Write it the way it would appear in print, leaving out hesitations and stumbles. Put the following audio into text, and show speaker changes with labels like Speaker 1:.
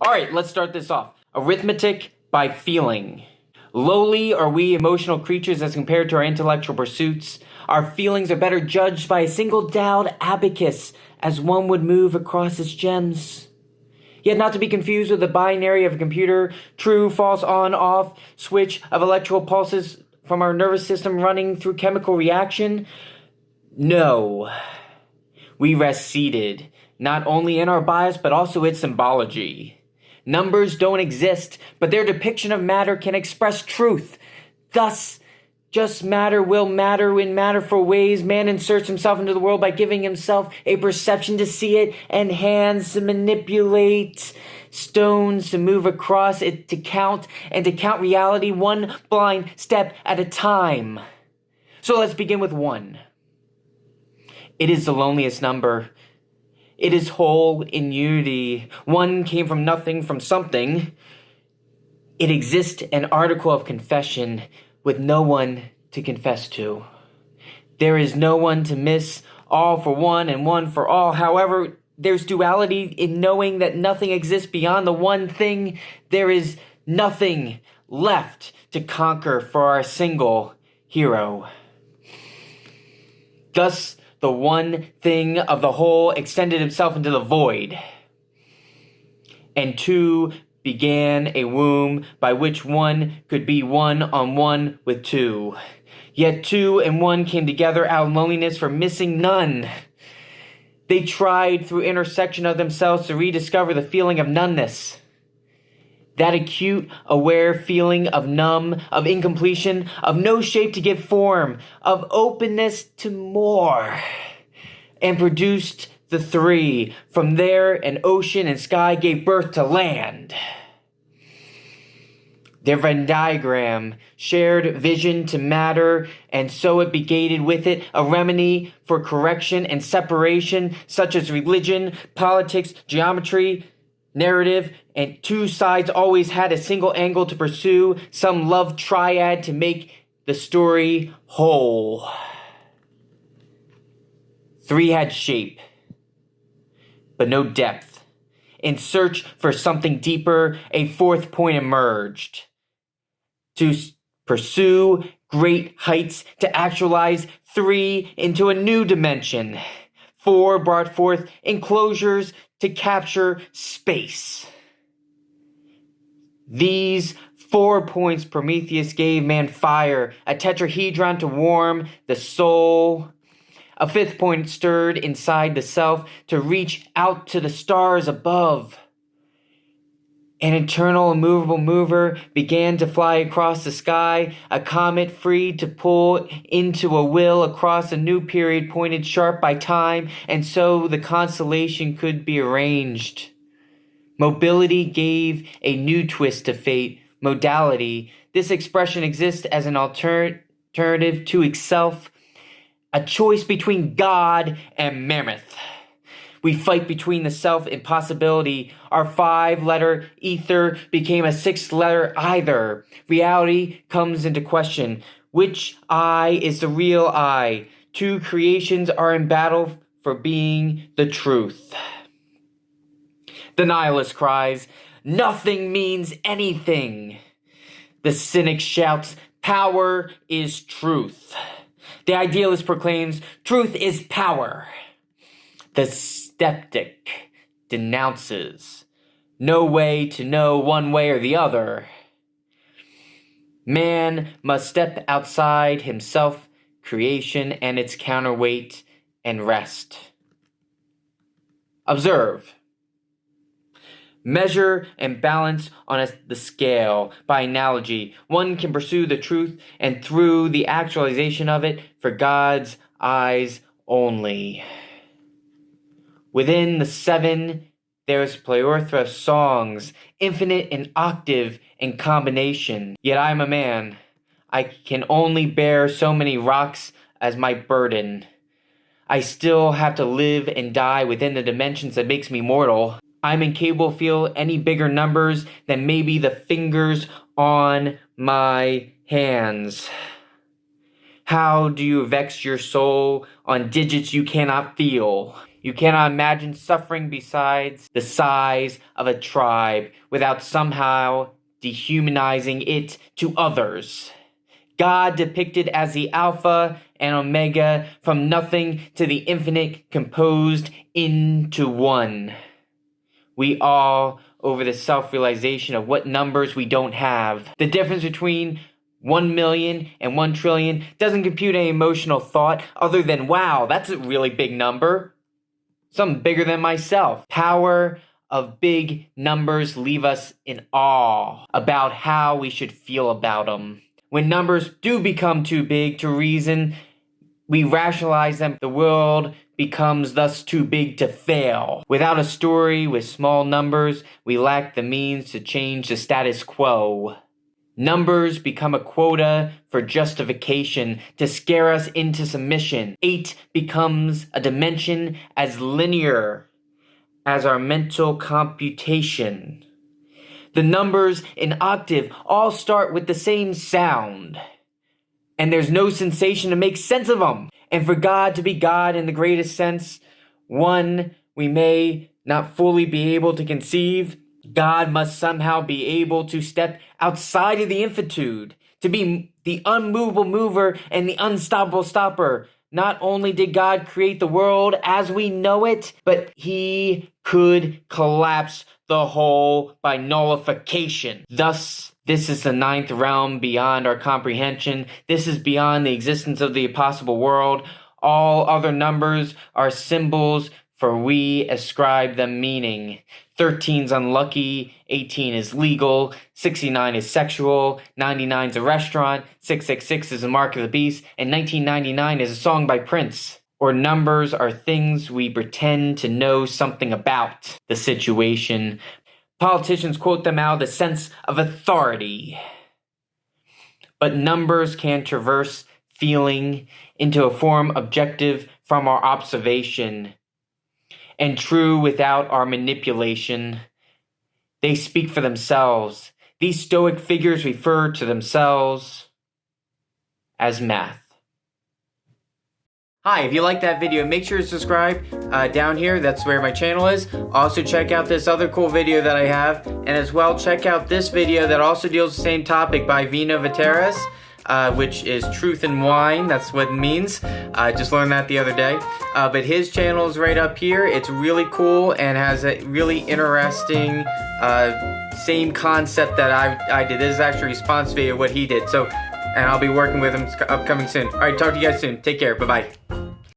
Speaker 1: Alright, let's start this off. Arithmetic by feeling. Lowly are we emotional creatures as compared to our intellectual pursuits. Our feelings are better judged by a single dialed abacus as one would move across its gems. Yet not to be confused with the binary of a computer, true, false, on, off, switch of electrical pulses from our nervous system running through chemical reaction. No. We rest seated, not only in our bias but also its symbology. Numbers don't exist, but their depiction of matter can express truth. Thus, just matter will matter in matterful ways. Man inserts himself into the world by giving himself a perception to see it, and hands to manipulate, stones to move across it to count, and to count reality one blind step at a time. So let's begin with 1. It is the loneliest number. It is whole in unity. 1 came from nothing, from something. It exists an article of confession with no one to confess to. There is no one to miss, all for one and one for all. However, there's duality in knowing that nothing exists beyond the one thing. There is nothing left to conquer for our single hero. Thus, the one thing of the whole extended himself into the void. And 2 began a womb by which 1 could be one-on-one with 2. Yet 2 and 1 came together out of loneliness for missing none. They tried through intersection of themselves to rediscover the feeling of noneness. That acute, aware feeling of numb, of incompletion, of no shape to give form, of openness to more. And produced the 3. From there, an ocean and sky gave birth to land. Their Venn diagram shared vision to matter, and so it begated with it a remedy for correction and separation, such as religion, politics, geometry, narrative, and 2 sides always had a single angle to pursue, some love triad to make the story whole. 3 had shape, but no depth. In search for something deeper, a 4th point emerged. To pursue great heights, to actualize 3 into a new dimension. 4 brought forth enclosures to capture space. These 4 points Prometheus gave man fire, a tetrahedron to warm the soul. A 5th point stirred inside the self to reach out to the stars above. An eternal immovable mover began to fly across the sky, a comet free to pull into a will across a new period pointed sharp by time, and so the constellation could be arranged. Mobility gave a new twist to fate. Modality, this expression exists as an alternative to itself, a choice between God and Mammoth. We fight between the self and possibility. Our 5-letter ether became a 6-letter either. Reality comes into question. Which I is the real I? 2 creations are in battle for being the truth. The nihilist cries, "Nothing means anything." The cynic shouts, "Power is truth." The idealist proclaims, "Truth is power." The skeptic denounces, "No way to know one way or the other." Man must step outside himself, creation and its counterweight, and rest. Observe. Measure and balance on the scale. By analogy, 1 can pursue the truth and through the actualization of it for God's eyes only. Within the 7, there is plethora of songs, infinite in octave and combination. Yet I am a man. I can only bear so many rocks as my burden. I still have to live and die within the dimensions that makes me mortal. I'm incapable of feel any bigger numbers than maybe the fingers on my hands. How do you vex your soul on digits you cannot feel? You cannot imagine suffering besides the size of a tribe without somehow dehumanizing it to others. God depicted as the Alpha and Omega, from nothing to the infinite, composed into one. We all over the self-realization of what numbers we don't have. The difference between 1 million and 1 trillion doesn't compute any emotional thought other than, wow, that's a really big number. Something bigger than myself. Power of big numbers leave us in awe about how we should feel about them. When numbers do become too big to reason, we rationalize them. The world becomes thus too big to fail. Without a story with small numbers, we lack the means to change the status quo. Numbers become a quota for justification to scare us into submission. 8 becomes a dimension as linear as our mental computation. The numbers in octave all start with the same sound, and there's no sensation to make sense of them. And for God to be God in the greatest sense, one we may not fully be able to conceive, God must somehow be able to step outside of the infinitude, to be the unmovable mover and the unstoppable stopper. Not only did God create the world as we know it, but he could collapse the whole by nullification. Thus, this is the 9th realm beyond our comprehension. This is beyond the existence of the impossible world. All other numbers are symbols, for we ascribe them meaning. 13's unlucky, 18 is legal, 69 is sexual, 99 is a restaurant, 666 is a mark of the beast, and 1999 is a song by Prince. Or numbers are things we pretend to know something about the situation. Politicians quote them out of the sense of authority. But numbers can traverse feeling into a form objective from our observation, and true without our manipulation. They speak for themselves. These stoic figures refer to themselves as math. Hi, if you like that video, make sure to subscribe down here. That's where my channel is. Also, check out this other cool video that I have. And as well, check out this video that also deals with the same topic by Vino Viteras, which is Truth and Wine. That's what it means. I just learned that the other day. But his channel is right up here. It's really cool and has a really interesting same concept that I did. This is actually a response video of what he did. So, and I'll be working with him upcoming soon. All right, talk to you guys soon. Take care. Bye-bye.